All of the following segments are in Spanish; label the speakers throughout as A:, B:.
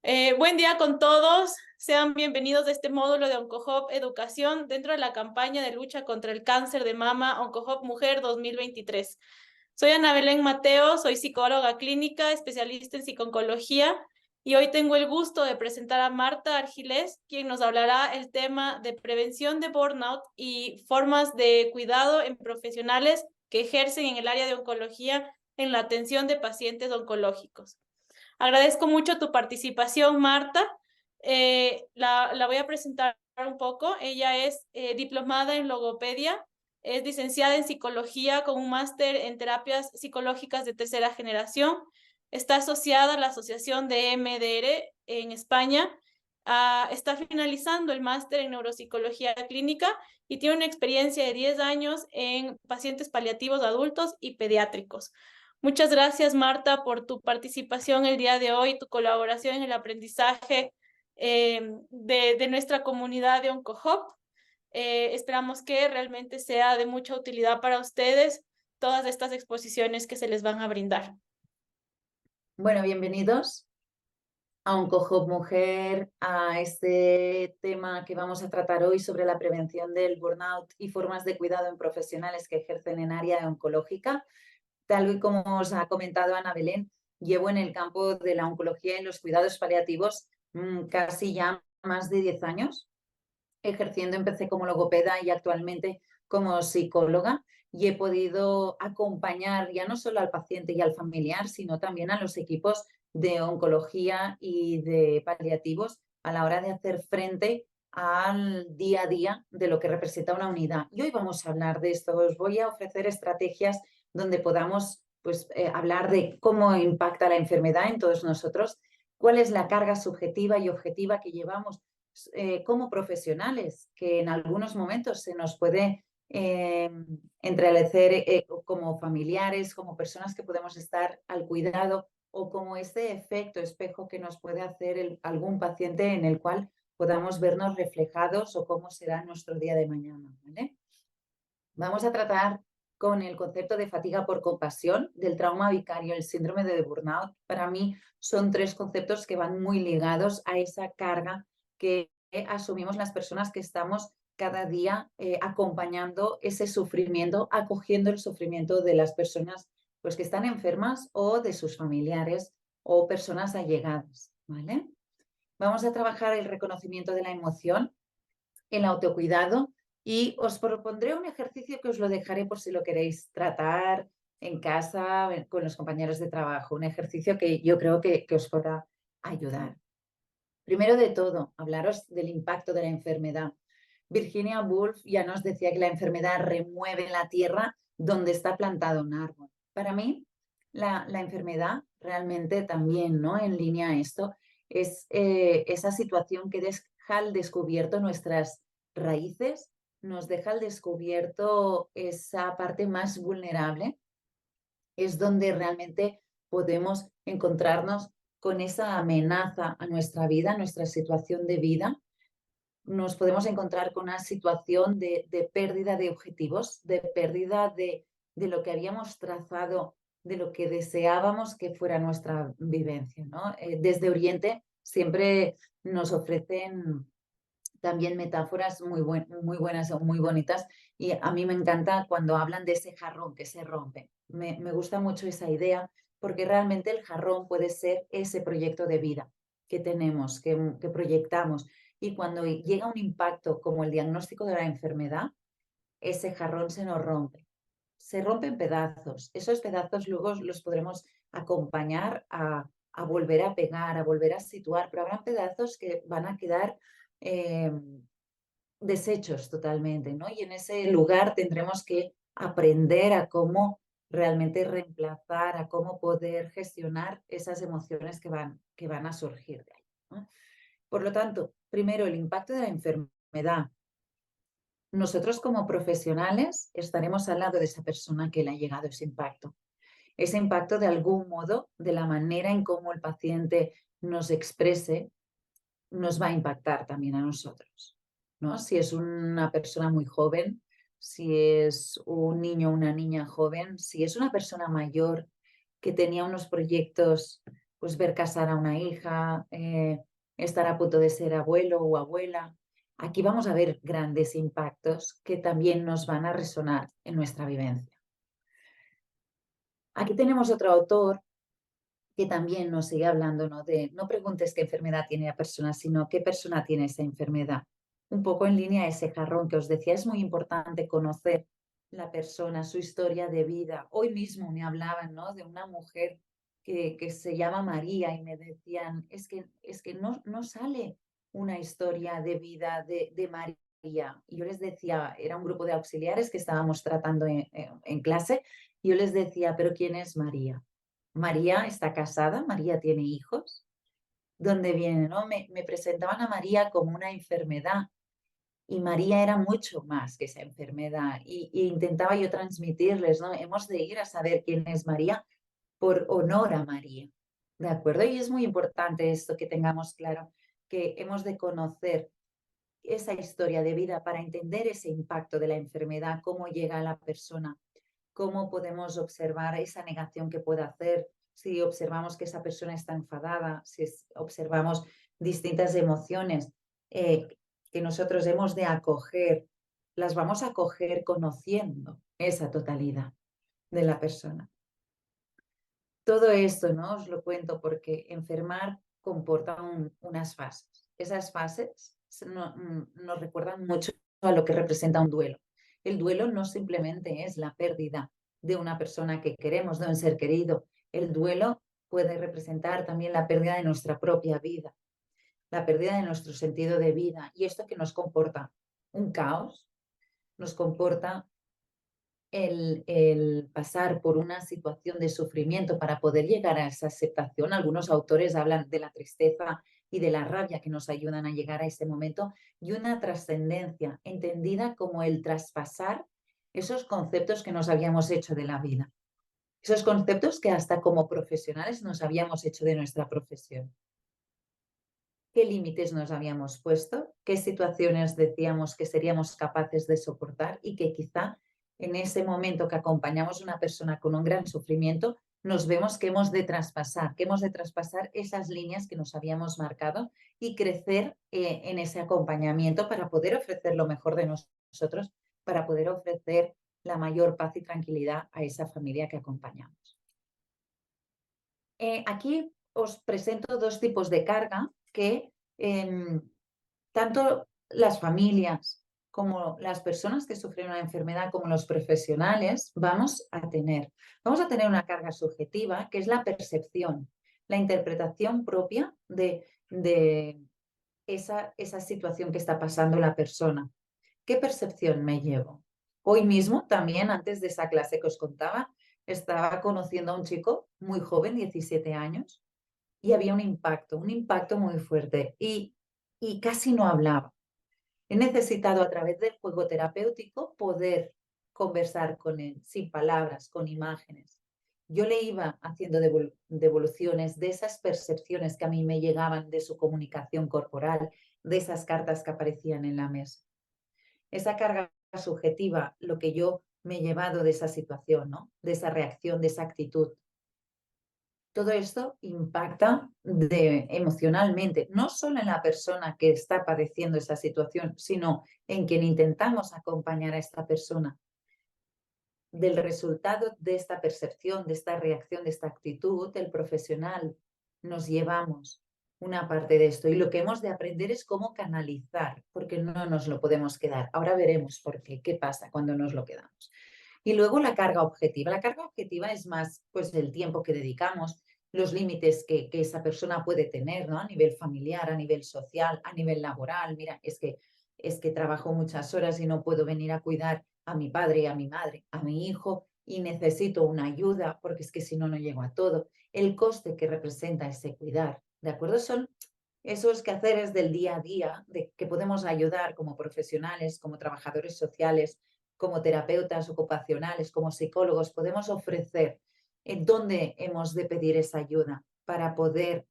A: Buen día con todos. Sean bienvenidos a este módulo de OncoHub Educación dentro de la campaña de lucha contra el cáncer de mama OncoHub Mujer 2023. Soy Ana Belén Mateo, soy psicóloga clínica, especialista en psicooncología y hoy tengo el gusto de presentar a Marta Argilés, quien nos hablará el tema de prevención de burnout y formas de cuidado en profesionales que ejercen en el área de oncología en la atención de pacientes oncológicos. Agradezco mucho tu participación, Marta. La voy a presentar un poco. Ella es diplomada en logopedia, es licenciada en psicología con un máster en terapias psicológicas de tercera generación. Está asociada a la Asociación de MDR en España. Está finalizando el máster en neuropsicología clínica y tiene una experiencia de 10 años en pacientes paliativos adultos y pediátricos. Muchas gracias, Marta, por tu participación el día de hoy, tu colaboración en el aprendizaje de nuestra comunidad de OncoHub. Esperamos que realmente sea de mucha utilidad para ustedes todas estas exposiciones que se les van a brindar.
B: Bueno, bienvenidos a OncoHub Mujer, a este tema que vamos a tratar hoy sobre la prevención del burnout y formas de cuidado en profesionales que ejercen en área oncológica. Tal y como os ha comentado Ana Belén, llevo en el campo de la oncología y los cuidados paliativos casi ya más de 10 años. Ejerciendo, empecé como logopeda y actualmente como psicóloga, y he podido acompañar ya no solo al paciente y al familiar, sino también a los equipos de oncología y de paliativos a la hora de hacer frente al día a día de lo que representa una unidad. Y hoy vamos a hablar de esto. Os voy a ofrecer estrategias donde podamos hablar de cómo impacta la enfermedad en todos nosotros, cuál es la carga subjetiva y objetiva que llevamos como profesionales, que en algunos momentos se nos puede entrelecer como familiares, como personas que podemos estar al cuidado, o como este efecto espejo que nos puede hacer algún paciente en el cual podamos vernos reflejados, o cómo será nuestro día de mañana, ¿vale? Vamos a tratar con el concepto de fatiga por compasión, del trauma vicario, el síndrome de burnout. Para mí son tres conceptos que van muy ligados a esa carga que asumimos las personas que estamos cada día acompañando ese sufrimiento, acogiendo el sufrimiento de las personas pues, que están enfermas, o de sus familiares o personas allegadas, ¿vale? Vamos a trabajar el reconocimiento de la emoción, el autocuidado, y os propondré un ejercicio que os lo dejaré por si lo queréis tratar en casa, con los compañeros de trabajo. Un ejercicio que yo creo que os podrá ayudar. Primero de todo, hablaros del impacto de la enfermedad. Virginia Woolf ya nos decía que la enfermedad remueve la tierra donde está plantado un árbol. Para mí, la enfermedad realmente también, ¿no? En línea a esto, es esa situación que deja al descubierto nuestras raíces, nos deja al descubierto esa parte más vulnerable. Es donde realmente podemos encontrarnos con esa amenaza a nuestra vida, a nuestra situación de vida. Nos podemos encontrar con una situación de pérdida de objetivos, de pérdida de lo que habíamos trazado, de lo que deseábamos que fuera nuestra vivencia, ¿no? Desde Oriente siempre nos ofrecen también metáforas muy buenas o muy bonitas, y a mí me encanta cuando hablan de ese jarrón que se rompe. Me gusta mucho esa idea, porque realmente el jarrón puede ser ese proyecto de vida que tenemos, que proyectamos, y cuando llega un impacto como el diagnóstico de la enfermedad, ese jarrón se rompe en pedazos. Esos pedazos luego los podremos acompañar a volver a pegar, a volver a situar, pero habrán pedazos que van a quedar eh, deshechos totalmente, ¿no? Y en ese lugar tendremos que aprender a cómo realmente reemplazar, a cómo poder gestionar esas emociones que van a surgir de ahí, ¿no? Por lo tanto, primero, el impacto de la enfermedad. Nosotros como profesionales estaremos al lado de esa persona que le ha llegado ese impacto. Ese impacto, de algún modo, de la manera en cómo el paciente nos exprese, nos va a impactar también a nosotros, ¿no? Si es una persona muy joven, si es un niño o una niña joven, si es una persona mayor que tenía unos proyectos pues ver casar a una hija, estar a punto de ser abuelo o abuela. Aquí vamos a ver grandes impactos que también nos van a resonar en nuestra vivencia. Aquí tenemos otro autor que también nos sigue hablando, ¿no? De no preguntes qué enfermedad tiene la persona, sino qué persona tiene esa enfermedad. Un poco en línea a ese jarrón que os decía, es muy importante conocer la persona, su historia de vida. Hoy mismo me hablaban, ¿no? De una mujer que se llama María y me decían, es que no sale una historia de vida de María. Y yo les decía, era un grupo de auxiliares que estábamos tratando en clase, y yo les decía, pero ¿quién es María? María está casada, María tiene hijos. ¿Dónde viene? ¿No? Me presentaban a María como una enfermedad y María era mucho más que esa enfermedad y intentaba yo transmitirles, ¿no? Hemos de ir a saber quién es María por honor a María, ¿de acuerdo? Y es muy importante esto que tengamos claro, que hemos de conocer esa historia de vida para entender ese impacto de la enfermedad, cómo llega a la persona, cómo podemos observar esa negación que puede hacer, si observamos que esa persona está enfadada, si observamos distintas emociones que nosotros hemos de acoger, las vamos a acoger conociendo esa totalidad de la persona. Todo esto, ¿no? Os lo cuento porque enfermar comporta unas fases. Esas fases nos recuerdan mucho a lo que representa un duelo. El duelo no simplemente es la pérdida de una persona que queremos, de un ser querido. El duelo puede representar también la pérdida de nuestra propia vida, la pérdida de nuestro sentido de vida. ¿Y esto que nos comporta? Un caos, nos comporta el pasar por una situación de sufrimiento para poder llegar a esa aceptación. Algunos autores hablan de la tristeza y de la rabia que nos ayudan a llegar a ese momento, y una trascendencia entendida como el traspasar esos conceptos que nos habíamos hecho de la vida, esos conceptos que hasta como profesionales nos habíamos hecho de nuestra profesión. ¿Qué límites nos habíamos puesto? ¿Qué situaciones decíamos que seríamos capaces de soportar y que quizá en ese momento que acompañamos a una persona con un gran sufrimiento, nos vemos que hemos de traspasar, esas líneas que nos habíamos marcado y crecer en ese acompañamiento para poder ofrecer lo mejor de nosotros, para poder ofrecer la mayor paz y tranquilidad a esa familia que acompañamos? Aquí os presento dos tipos de carga que tanto las familias como las personas que sufren una enfermedad, como los profesionales, vamos a tener. Vamos a tener una carga subjetiva, que es la percepción, la interpretación propia de esa situación que está pasando la persona. ¿Qué percepción me llevo? Hoy mismo, también antes de esa clase que os contaba, estaba conociendo a un chico muy joven, 17 años, y había un impacto muy fuerte y casi no hablaba. He necesitado a través del juego terapéutico poder conversar con él sin palabras, con imágenes. Yo le iba haciendo devoluciones de esas percepciones que a mí me llegaban de su comunicación corporal, de esas cartas que aparecían en la mesa. Esa carga subjetiva, lo que yo me he llevado de esa situación, ¿no? De esa reacción, de esa actitud. Todo esto impacta emocionalmente, no solo en la persona que está padeciendo esa situación, sino en quien intentamos acompañar a esta persona. Del resultado de esta percepción, de esta reacción, de esta actitud, el profesional nos llevamos una parte de esto. Y lo que hemos de aprender es cómo canalizar, porque no nos lo podemos quedar. Ahora veremos por qué, qué pasa cuando nos lo quedamos. Y luego la carga objetiva. La carga objetiva es más pues el tiempo que dedicamos, los límites que esa persona puede tener, ¿no? A nivel familiar, a nivel social, a nivel laboral. Mira, es que trabajo muchas horas y no puedo venir a cuidar a mi padre, a mi madre, a mi hijo, y necesito una ayuda porque es que si no, no llego a todo. El coste que representa ese cuidar, ¿de acuerdo? Son esos quehaceres del día a día de que podemos ayudar como profesionales, como trabajadores sociales, como terapeutas ocupacionales, como psicólogos, podemos ofrecer en dónde hemos de pedir esa ayuda para poder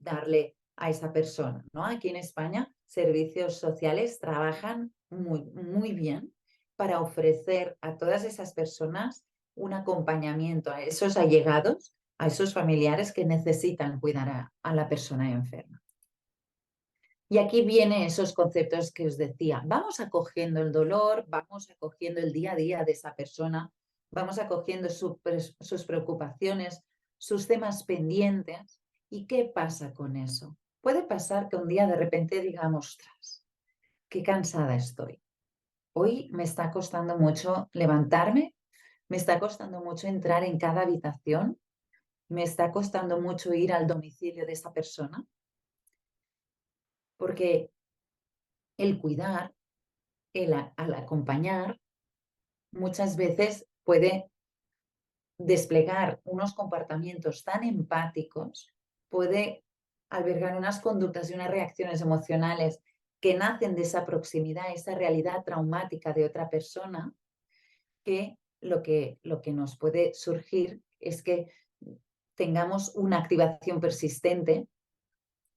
B: darle a esa persona, ¿no? Aquí en España, servicios sociales trabajan muy bien para ofrecer a todas esas personas un acompañamiento a esos allegados a esos familiares que necesitan cuidar a la persona enferma. Y aquí vienen esos conceptos que os decía. Vamos acogiendo el dolor, vamos acogiendo el día a día de esa persona, vamos acogiendo sus preocupaciones, sus temas pendientes. ¿Y qué pasa con eso? Puede pasar que un día de repente digamos, ostras, qué cansada estoy. Hoy me está costando mucho levantarme, me está costando mucho entrar en cada habitación, me está costando mucho ir al domicilio de esa persona, porque el cuidar, al acompañar, muchas veces puede desplegar unos comportamientos tan empáticos, puede albergar unas conductas y unas reacciones emocionales que nacen de esa proximidad, esa realidad traumática de otra persona, que lo que nos puede surgir es que tengamos una activación persistente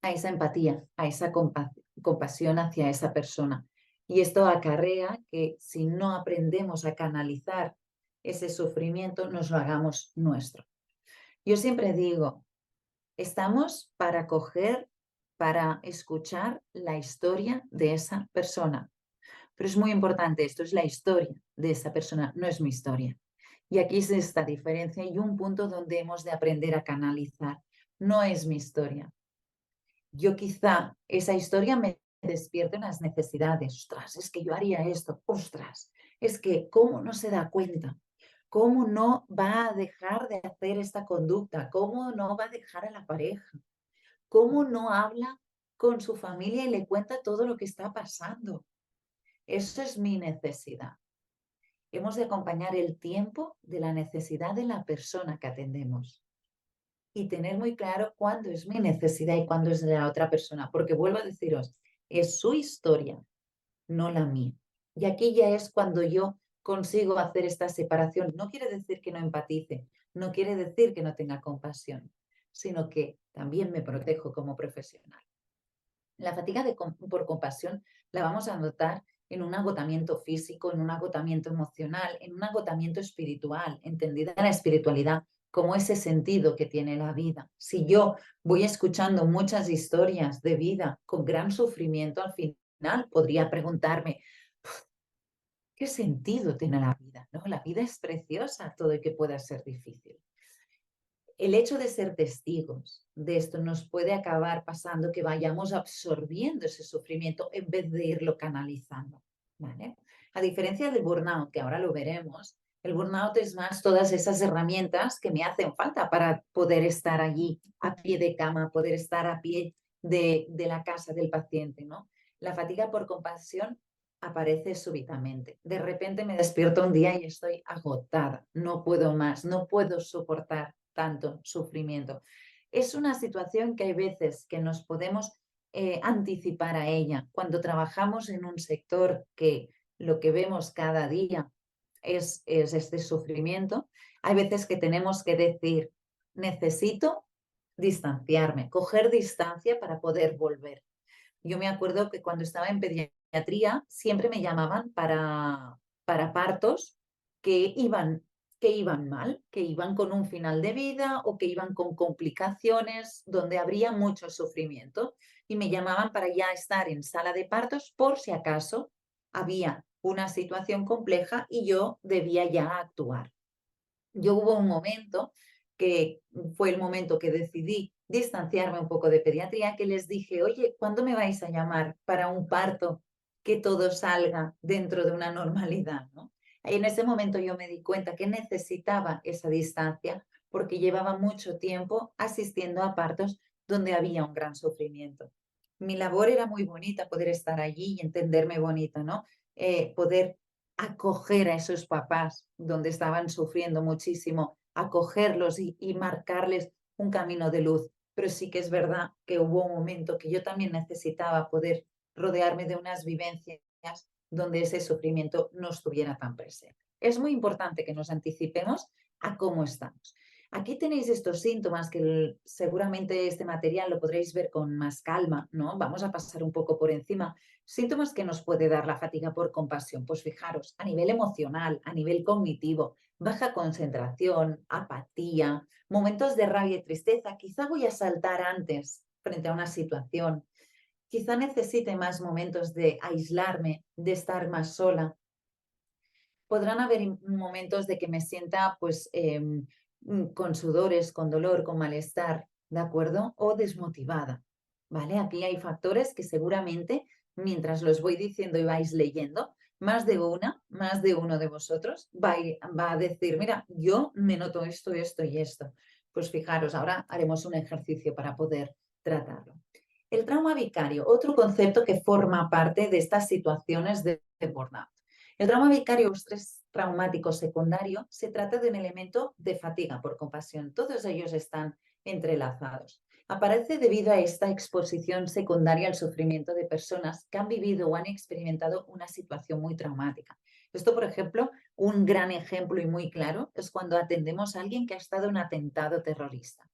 B: a esa empatía, a esa compasión hacia esa persona. Y esto acarrea que si no aprendemos a canalizar ese sufrimiento, nos lo hagamos nuestro. Yo siempre digo, estamos para coger, para escuchar la historia de esa persona. Pero es muy importante, esto es la historia de esa persona, no es mi historia. Y aquí es esta diferencia y un punto donde hemos de aprender a canalizar. No es mi historia. Yo quizá esa historia me despierte unas necesidades. Ostras, es que yo haría esto. Ostras, es que cómo no se da cuenta. ¿Cómo no va a dejar de hacer esta conducta? ¿Cómo no va a dejar a la pareja? ¿Cómo no habla con su familia y le cuenta todo lo que está pasando? Eso es mi necesidad. Hemos de acompañar el tiempo de la necesidad de la persona que atendemos y tener muy claro cuándo es mi necesidad y cuándo es de la otra persona, porque vuelvo a deciros, es su historia, no la mía. Y aquí ya es cuando yo consigo hacer esta separación. No quiere decir que no empatice, no quiere decir que no tenga compasión, sino que también me protejo como profesional. La fatiga por compasión la vamos a notar en un agotamiento físico, en un agotamiento emocional, en un agotamiento espiritual, entendida la espiritualidad como ese sentido que tiene la vida. Si yo voy escuchando muchas historias de vida con gran sufrimiento, al final podría preguntarme, ¿qué sentido tiene la vida? ¿No? La vida es preciosa, todo y que pueda ser difícil. El hecho de ser testigos de esto nos puede acabar pasando que vayamos absorbiendo ese sufrimiento en vez de irlo canalizando, ¿vale? A diferencia del burnout, que ahora lo veremos, el burnout es más todas esas herramientas que me hacen falta para poder estar allí a pie de cama, poder estar a pie de la casa del paciente, ¿no? La fatiga por compasión aparece súbitamente. De repente me despierto un día y estoy agotada, no puedo más, no puedo soportar tanto sufrimiento. Es una situación que hay veces que nos podemos anticipar a ella. Cuando trabajamos en un sector que lo que vemos cada día es este sufrimiento, hay veces que tenemos que decir, necesito distanciarme, coger distancia para poder volver. Yo me acuerdo que cuando estaba en pediatría siempre me llamaban para partos que iban mal, que iban con un final de vida o que iban con complicaciones donde habría mucho sufrimiento. Y me llamaban para ya estar en sala de partos por si acaso había una situación compleja y yo debía ya actuar. Yo hubo un momento que fue el momento que decidí distanciarme un poco de pediatría, que les dije, oye, ¿cuándo me vais a llamar para un parto que todo salga dentro de una normalidad, ¿no? Y en ese momento yo me di cuenta que necesitaba esa distancia porque llevaba mucho tiempo asistiendo a partos donde había un gran sufrimiento. Mi labor era muy bonita, poder estar allí y entenderme bonita, ¿no? Poder acoger a esos papás donde estaban sufriendo muchísimo, acogerlos y marcarles un camino de luz. Pero sí que es verdad que hubo un momento que yo también necesitaba poder rodearme de unas vivencias donde ese sufrimiento no estuviera tan presente. Es muy importante que nos anticipemos a cómo estamos. Aquí tenéis estos síntomas que seguramente este material lo podréis ver con más calma, ¿no? Vamos a pasar un poco por encima. Síntomas que nos puede dar la fatiga por compasión. Pues fijaros, a nivel emocional, a nivel cognitivo, baja concentración, apatía, momentos de rabia y tristeza. Quizá voy a saltar antes frente a una situación. Quizá necesite más momentos de aislarme, de estar más sola. Podrán haber momentos de que me sienta pues con sudores, con dolor, con malestar, ¿de acuerdo? O desmotivada, ¿vale? Aquí hay factores que seguramente mientras los voy diciendo y vais leyendo, más de uno de vosotros va a decir, mira, yo me noto esto, esto y esto. Pues fijaros, ahora haremos un ejercicio para poder tratarlo. El trauma vicario, otro concepto que forma parte de estas situaciones de burnout. El trauma vicario o estrés traumático secundario se trata de un elemento de fatiga por compasión. Todos ellos están entrelazados. Aparece debido a esta exposición secundaria al sufrimiento de personas que han vivido o han experimentado una situación muy traumática. Esto, por ejemplo, un gran ejemplo y muy claro es cuando atendemos a alguien que ha estado en un atentado terrorista.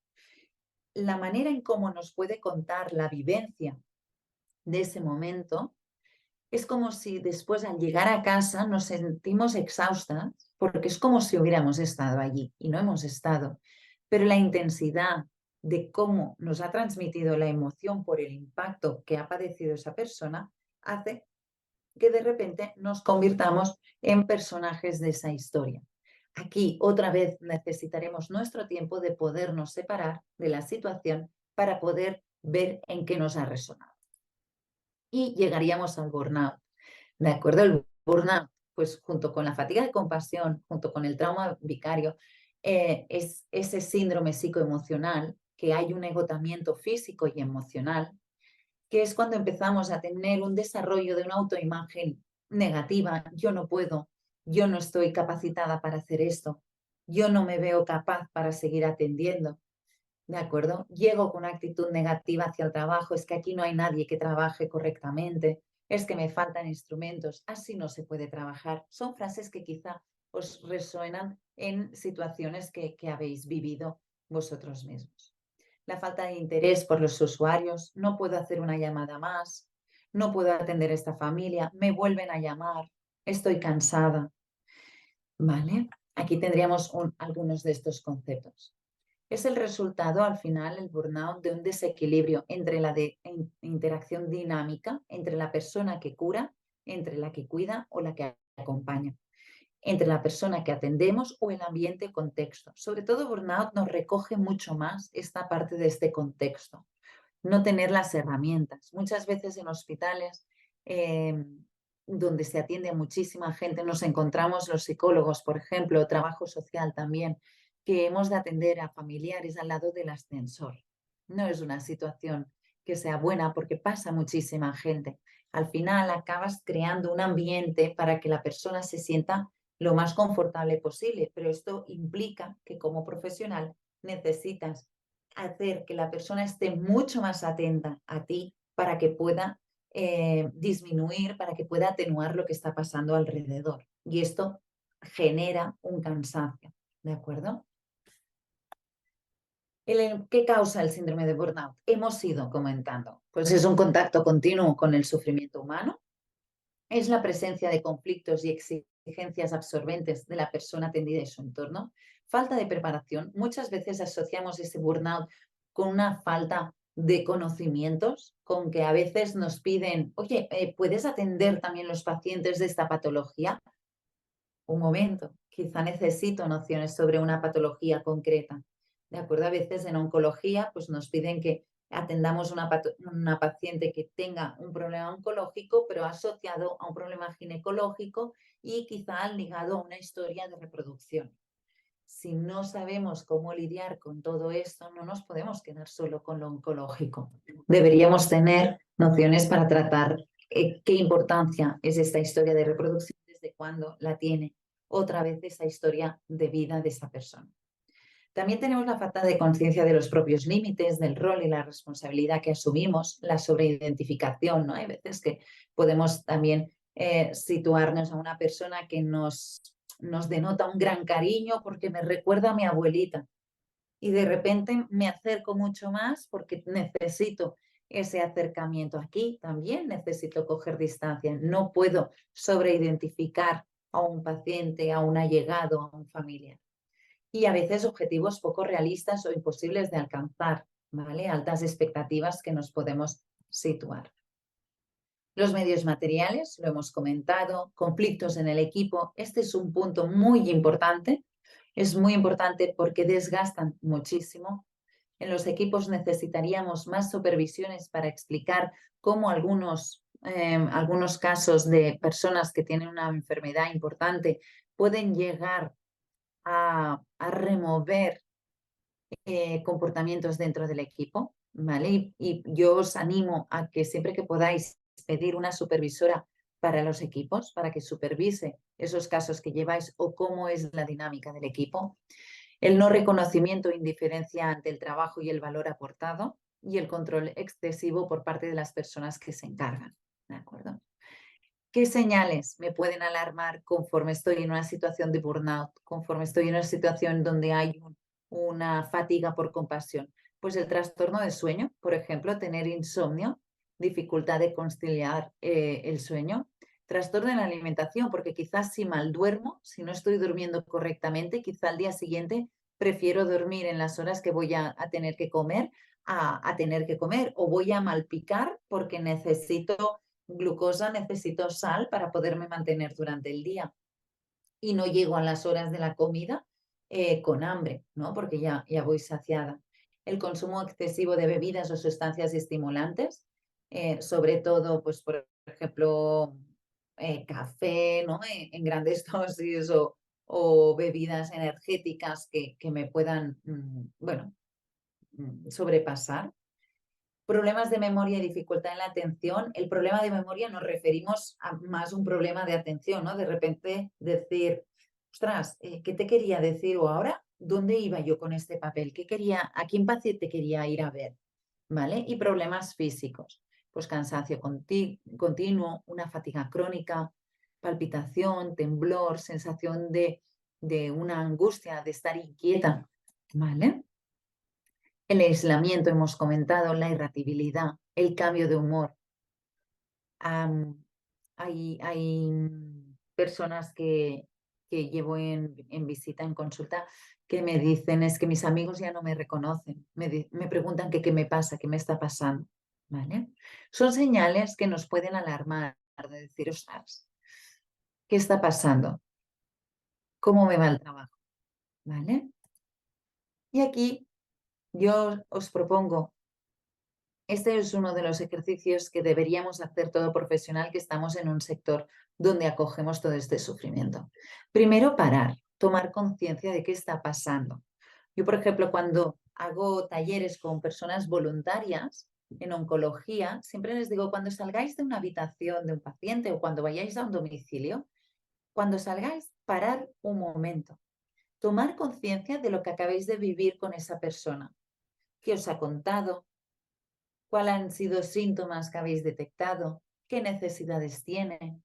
B: La manera en cómo nos puede contar la vivencia de ese momento es como si después al llegar a casa nos sentimos exhaustas, porque es como si hubiéramos estado allí y no hemos estado. Pero la intensidad de cómo nos ha transmitido la emoción por el impacto que ha padecido esa persona hace que de repente nos convirtamos en personajes de esa historia. Aquí otra vez necesitaremos nuestro tiempo de podernos separar de la situación para poder ver en qué nos ha resonado. Y llegaríamos al burnout. ¿De acuerdo? El burnout, pues junto con la fatiga de compasión, junto con el trauma vicario, es ese síndrome psicoemocional que hay un agotamiento físico y emocional, que es cuando empezamos a tener un desarrollo de una autoimagen negativa. Yo no puedo, yo no estoy capacitada para hacer esto, yo no me veo capaz para seguir atendiendo. ¿De acuerdo? Llego con una actitud negativa hacia el trabajo, es que aquí no hay nadie que trabaje correctamente, es que me faltan instrumentos, así no se puede trabajar. Son frases que quizá os resuenan en situaciones que habéis vivido vosotros mismos. La falta de interés por los usuarios, no puedo hacer una llamada más, no puedo atender a esta familia, me vuelven a llamar, estoy cansada. ¿Vale? Aquí tendríamos algunos de estos conceptos. Es el resultado, al final, el burnout, de un desequilibrio entre la interacción dinámica entre la persona que cura, entre la que cuida o la que acompaña, entre la persona que atendemos o el ambiente contexto. Sobre todo, burnout nos recoge mucho más esta parte de este contexto, no tener las herramientas. Muchas veces en hospitales donde se atiende a muchísima gente, nos encontramos los psicólogos, por ejemplo, trabajo social también, que hemos de atender a familiares al lado del ascensor. No es una situación que sea buena porque pasa muchísima gente. Al final acabas creando un ambiente para que la persona se sienta lo más confortable posible, pero esto implica que como profesional necesitas hacer que la persona esté mucho más atenta a ti para que pueda disminuir, para que pueda atenuar lo que está pasando alrededor. Y esto genera un cansancio, ¿de acuerdo? ¿Qué causa el síndrome de burnout? Hemos ido comentando. Pues es un contacto continuo con el sufrimiento humano, es la presencia de conflictos y exigencias absorbentes de la persona atendida y su entorno, falta de preparación. Muchas veces asociamos ese burnout con una falta de conocimientos, con que a veces nos piden, oye, ¿puedes atender también los pacientes de esta patología? Un momento, quizá necesito nociones sobre una patología concreta. De acuerdo, a veces en oncología pues nos piden que atendamos una paciente que tenga un problema oncológico, pero asociado a un problema ginecológico y quizá ligado a una historia de reproducción. Si no sabemos cómo lidiar con todo esto, no nos podemos quedar solo con lo oncológico. Deberíamos tener nociones para tratar qué importancia es esta historia de reproducción, desde cuándo la tiene otra vez esa historia de vida de esa persona. También tenemos la falta de conciencia de los propios límites, del rol y la responsabilidad que asumimos, la sobreidentificación, ¿no? Hay veces que podemos también situarnos a una persona que nos denota un gran cariño porque me recuerda a mi abuelita. y de repente me acerco mucho más porque necesito ese acercamiento. Aquí también necesito coger distancia. No puedo sobreidentificar a un paciente, a un allegado, a un familiar. Y a veces objetivos poco realistas o imposibles de alcanzar, ¿vale? Altas expectativas que nos podemos situar. Los medios materiales, lo hemos comentado, conflictos en el equipo. Este es un punto muy importante. Es muy importante porque desgastan muchísimo. En los equipos necesitaríamos más supervisiones para explicar cómo algunos casos de personas que tienen una enfermedad importante pueden llegar a remover comportamientos dentro del equipo, ¿vale? Y yo os animo a que siempre que podáis pedir una supervisora para los equipos, para que supervise esos casos que lleváis o cómo es la dinámica del equipo. El no reconocimiento e indiferencia ante el trabajo y el valor aportado y el control excesivo por parte de las personas que se encargan, ¿de acuerdo? ¿Qué señales me pueden alarmar conforme estoy en una situación de burnout, conforme estoy en una situación donde hay una fatiga por compasión? Pues el trastorno de sueño, por ejemplo, tener insomnio, dificultad de conciliar el sueño, trastorno de la alimentación, porque quizás si mal duermo, si no estoy durmiendo correctamente, quizá al día siguiente prefiero dormir en las horas que voy a tener que comer a tener que comer, o voy a malpicar porque necesito glucosa, necesito sal para poderme mantener durante el día y no llego a las horas de la comida con hambre, ¿no? Porque ya voy saciada. El consumo excesivo de bebidas o sustancias estimulantes, sobre todo, pues, por ejemplo, café, ¿no? En grandes dosis o bebidas energéticas que me puedan, bueno, sobrepasar. Problemas de memoria y dificultad en la atención. El problema de memoria nos referimos a más un problema de atención, ¿no? De repente decir, ostras, ¿qué te quería decir? O ahora, ¿dónde iba yo con este papel? ¿Qué quería, a quién paciente quería ir a ver? ¿Vale? Y problemas físicos, pues cansancio continuo, una fatiga crónica, palpitación, temblor, sensación de una angustia, de estar inquieta, ¿vale? El aislamiento, hemos comentado, la irritabilidad, el cambio de humor. Hay personas que llevo en visita, en consulta, que me dicen, es que mis amigos ya no me reconocen, me preguntan qué me pasa, qué me está pasando, ¿vale? Son señales que nos pueden alarmar, de decir, ostras, ¿qué está pasando? ¿Cómo me va el trabajo? ¿Vale? Y aquí yo os propongo. Este es uno de los ejercicios que deberíamos hacer todo profesional que estamos en un sector donde acogemos todo este sufrimiento. Primero, parar, tomar conciencia de qué está pasando. Yo, por ejemplo, cuando hago talleres con personas voluntarias en oncología, siempre les digo, cuando salgáis de una habitación de un paciente o cuando vayáis a un domicilio, cuando salgáis, parar un momento, tomar conciencia de lo que acabáis de vivir con esa persona, qué os ha contado, cuáles han sido síntomas que habéis detectado, qué necesidades tiene,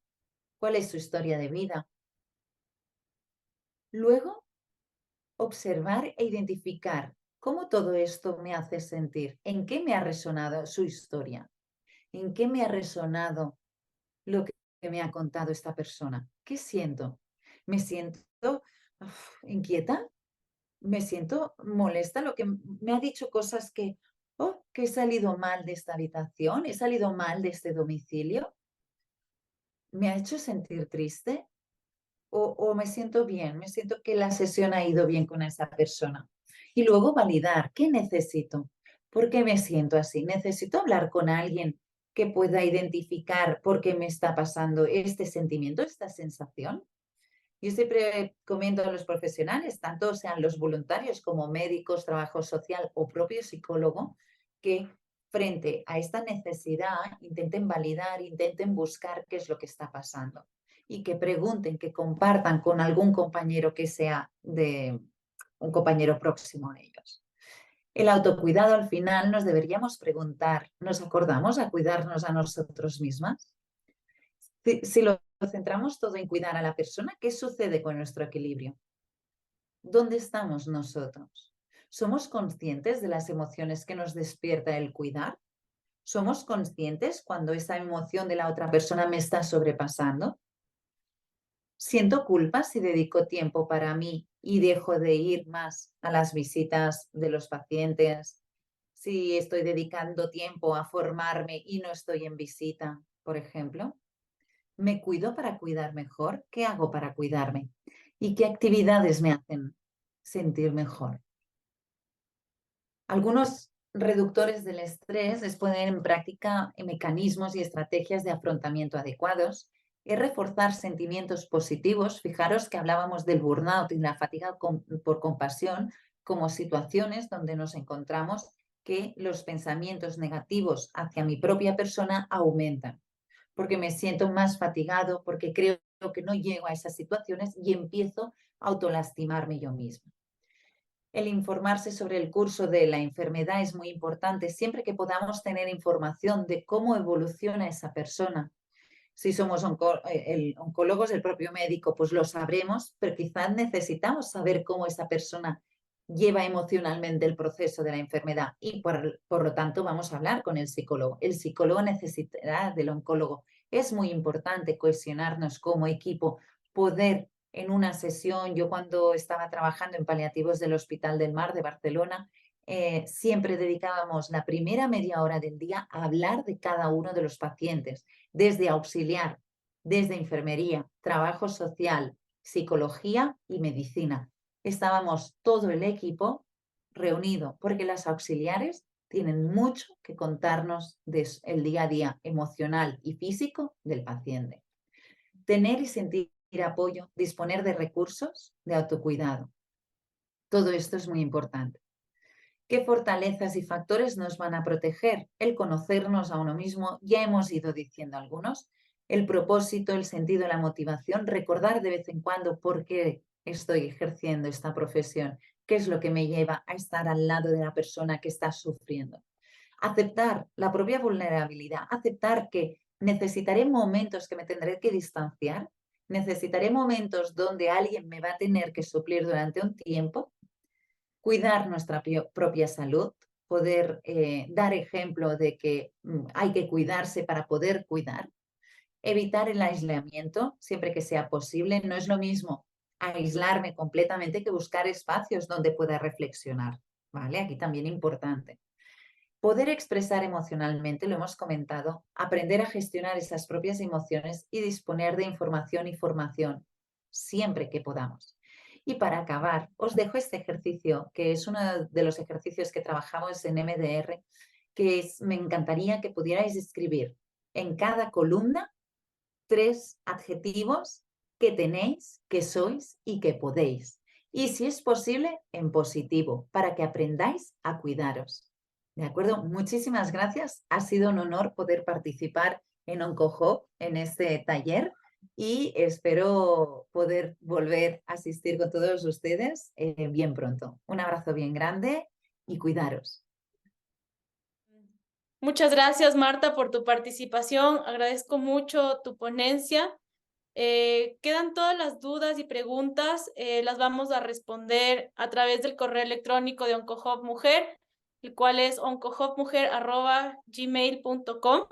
B: cuál es su historia de vida. Luego, observar e identificar cómo todo esto me hace sentir, en qué me ha resonado su historia, en qué me ha resonado lo que me ha contado esta persona. ¿Qué siento? ¿Me siento inquieta? ¿Me siento molesta? Lo que me ha dicho cosas que he salido mal de esta habitación, he salido mal de este domicilio. ¿Me ha hecho sentir triste o me siento bien? Me siento que la sesión ha ido bien con esa persona. Y luego validar, ¿qué necesito? ¿Por qué me siento así? ¿Necesito hablar con alguien que pueda identificar por qué me está pasando este sentimiento, esta sensación? Yo siempre comento a los profesionales, tanto sean los voluntarios como médicos, trabajo social o propio psicólogo, que frente a esta necesidad intenten validar, intenten buscar qué es lo que está pasando y que pregunten, que compartan con algún compañero que sea de un compañero próximo a ellos. El autocuidado, al final nos deberíamos preguntar, ¿nos acordamos a cuidarnos a nosotros mismas? Si lo centramos todo en cuidar a la persona, ¿qué sucede con nuestro equilibrio? ¿Dónde estamos nosotros? ¿Somos conscientes de las emociones que nos despierta el cuidar? ¿Somos conscientes cuando esa emoción de la otra persona me está sobrepasando? ¿Siento culpa si dedico tiempo para mí y dejo de ir más a las visitas de los pacientes? Si estoy dedicando tiempo a formarme y no estoy en visita, por ejemplo. ¿Me cuido para cuidar mejor? ¿Qué hago para cuidarme? ¿Y qué actividades me hacen sentir mejor? Algunos reductores del estrés es poner en práctica mecanismos y estrategias de afrontamiento adecuados, es reforzar sentimientos positivos. Fijaros que hablábamos del burnout y la fatiga por compasión como situaciones donde nos encontramos que los pensamientos negativos hacia mi propia persona aumentan, porque me siento más fatigado, porque creo que no llego a esas situaciones y empiezo a autolastimarme yo misma. El informarse sobre el curso de la enfermedad es muy importante, siempre que podamos tener información de cómo evoluciona esa persona. Si somos oncólogos, el propio médico, pues lo sabremos, pero quizás necesitamos saber cómo esa persona lleva emocionalmente el proceso de la enfermedad y por lo tanto vamos a hablar con el psicólogo. El psicólogo necesitará del oncólogo. Es muy importante cohesionarnos como equipo, poder en una sesión, yo cuando estaba trabajando en paliativos del Hospital del Mar de Barcelona, siempre dedicábamos la primera media hora del día a hablar de cada uno de los pacientes, desde auxiliar, desde enfermería, trabajo social, psicología y medicina. Estábamos todo el equipo reunido porque las auxiliares tienen mucho que contarnos del día a día emocional y físico del paciente. Tener y sentir apoyo, disponer de recursos de autocuidado. Todo esto es muy importante. ¿Qué fortalezas y factores nos van a proteger? El conocernos a uno mismo, ya hemos ido diciendo algunos, el propósito, el sentido, la motivación, recordar de vez en cuando por qué estoy ejerciendo esta profesión, qué es lo que me lleva a estar al lado de la persona que está sufriendo. Aceptar la propia vulnerabilidad, aceptar que necesitaré momentos que me tendré que distanciar, necesitaré momentos donde alguien me va a tener que suplir durante un tiempo, cuidar nuestra propia salud, poder dar ejemplo de que hay que cuidarse para poder cuidar, evitar el aislamiento siempre que sea posible. No es lo mismo aislarme completamente que buscar espacios donde pueda reflexionar, ¿vale? Aquí también importante. Poder expresar emocionalmente, lo hemos comentado, aprender a gestionar esas propias emociones y disponer de información y formación siempre que podamos. Y para acabar, os dejo este ejercicio, que es uno de los ejercicios que trabajamos en MDR, me encantaría que pudierais escribir en cada columna 3 adjetivos que tenéis, que sois y que podéis. Y si es posible, en positivo, para que aprendáis a cuidaros. ¿De acuerdo? Muchísimas gracias. Ha sido un honor poder participar en OncoHub, en este taller, y espero poder volver a asistir con todos ustedes bien pronto. Un abrazo bien grande y cuidaros.
A: Muchas gracias, Marta, por tu participación. Agradezco mucho tu ponencia. Quedan todas las dudas y preguntas, las vamos a responder a través del correo electrónico de OncoHub Mujer, el cual es oncohubmujer@gmail.com.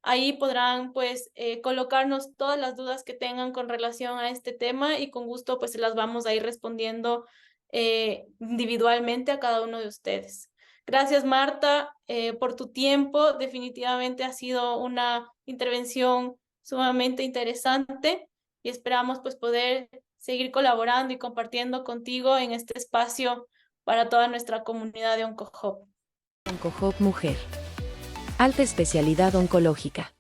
A: Ahí podrán pues colocarnos todas las dudas que tengan con relación a este tema y con gusto pues se las vamos a ir respondiendo individualmente a cada uno de ustedes. Gracias, Marta, por tu tiempo. Definitivamente ha sido una intervención sumamente interesante y esperamos pues poder seguir colaborando y compartiendo contigo en este espacio para toda nuestra comunidad de OncoHub.
C: OncoHub Mujer. Alta especialidad oncológica.